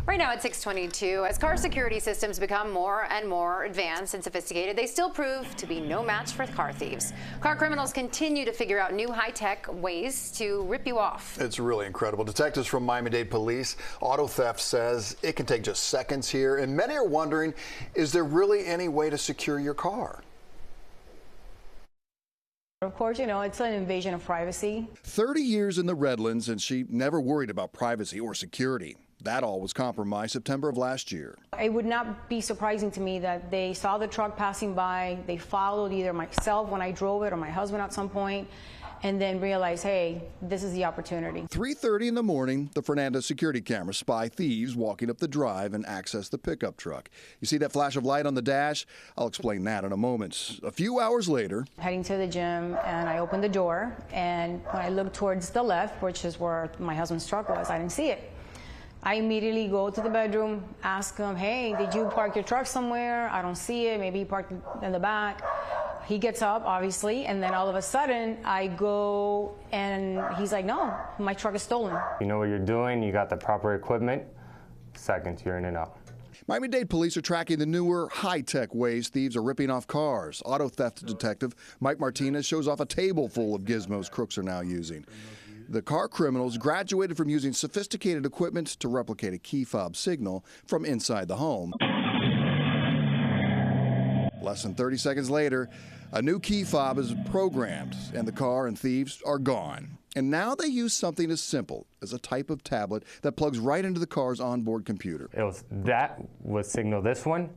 Right now at 6:22, as car security systems become more and more advanced and sophisticated, they still prove to be no match for car thieves. Car criminals continue to figure out new high-tech ways to rip you off. It's really incredible. Detectives from Miami-Dade Police, auto theft says it can take just seconds here, and many are wondering, is there really any way to secure your car? Of course, it's an invasion of privacy. 30 years in the Redlands, and she never worried about privacy or security. That all was compromised September of last year. It would not be surprising to me that they saw the truck passing by, they followed either myself when I drove it or my husband at some point, and then realized, hey, this is the opportunity. 3:30 in the morning, the Fernandez security cameras spy thieves walking up the drive and access the pickup truck. You see that flash of light on the dash? I'll explain that in a moment. A few hours later, Heading to the gym, and I opened the door, and when I looked towards the left, which is where my husband's truck was, I didn't see it. I immediately go to the bedroom, ask him, hey, did you park your truck somewhere? I don't see it. Maybe he parked in the back. He gets up, obviously, and then all of a sudden, I go, and he's like, no, my truck is stolen. You know what you're doing, you got the proper equipment, seconds, you're in and out. Miami-Dade police are tracking the newer, high-tech ways thieves are ripping off cars. Auto theft detective Mike Martinez shows off a table full of gizmos crooks are now using. The car criminals graduated from using sophisticated equipment to replicate a key fob signal from inside the home. Less than 30 seconds later, a new key fob is programmed, and the car and thieves are gone. And now they use something as simple as a type of tablet that plugs right into the car's onboard computer. That would signal this one,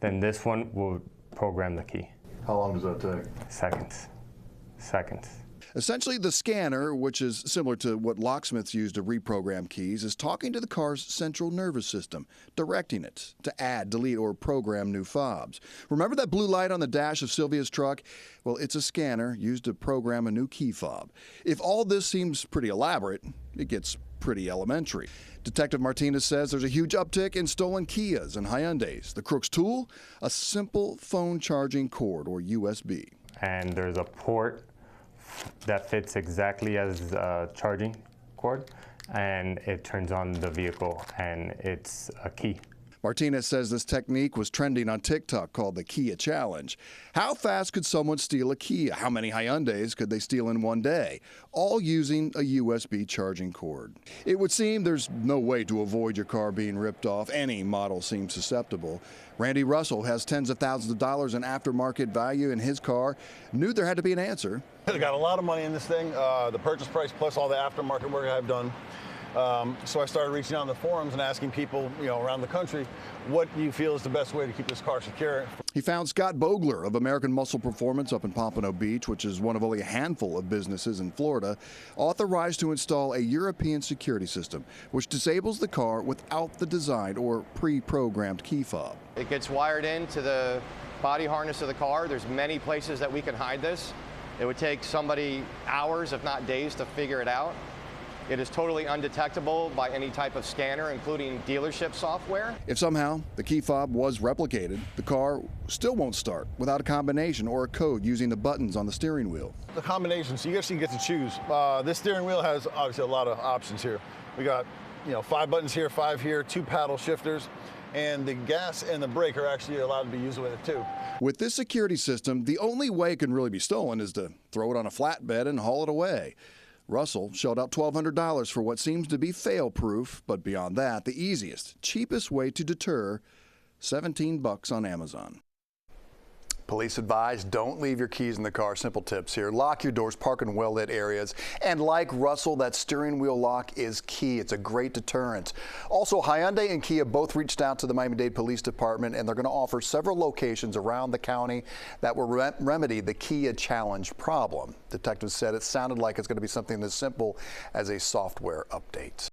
then this one will program the key. How long does that take? Seconds. Seconds. Essentially, the scanner, which is similar to what locksmiths use to reprogram keys, is talking to the car's central nervous system, directing it to add, delete, or program new fobs. Remember that blue light on the dash of Sylvia's truck? Well, it's a scanner used to program a new key fob. If all this seems pretty elaborate, it gets pretty elementary. Detective Martinez says there's a huge uptick in stolen Kias and Hyundais. The crook's tool? A simple phone charging cord, or USB. And there's a port that fits exactly as a charging cord, and it turns on the vehicle, and it's a key. Martinez says this technique was trending on TikTok, called the Kia Challenge. How fast could someone steal a Kia? How many Hyundais could they steal in one day? All using a USB charging cord. It would seem there's no way to avoid your car being ripped off. Any model seems susceptible. Randy Russell has tens of thousands of dollars in aftermarket value in his car. Knew there had to be an answer. I got a lot of money in this thing, the purchase price plus all the aftermarket work I've done. So I started reaching out in the forums and asking people, around the country, what do you feel is the best way to keep this car secure? He found Scott Bogler of American Muscle Performance up in Pompano Beach, which is one of only a handful of businesses in Florida, authorized to install a European security system, which disables the car without the designed or pre-programmed key fob. It gets wired into the body harness of the car. There's many places that we can hide this. It would take somebody hours, if not days, to figure it out. It is totally undetectable by any type of scanner, including dealership software. If somehow the key fob was replicated, the car still won't start without a combination or a code using the buttons on the steering wheel. The combination, so you actually get to choose. This steering wheel has obviously a lot of options here. We got 5 buttons here, 5 here, 2 paddle shifters, and the gas and the brake are actually allowed to be used with it too. With this security system, the only way it can really be stolen is to throw it on a flatbed and haul it away. Russell shelled out $1,200 for what seems to be fail-proof, but beyond that, the easiest, cheapest way to deter, $17 on Amazon. Police advise don't leave your keys in the car. Simple tips here. Lock your doors, park in well-lit areas. And like Russell, that steering wheel lock is key. It's a great deterrent. Also, Hyundai and Kia both reached out to the Miami-Dade Police Department, and they're going to offer several locations around the county that will remedy the Kia Challenge problem. Detectives said it sounded like it's going to be something as simple as a software update.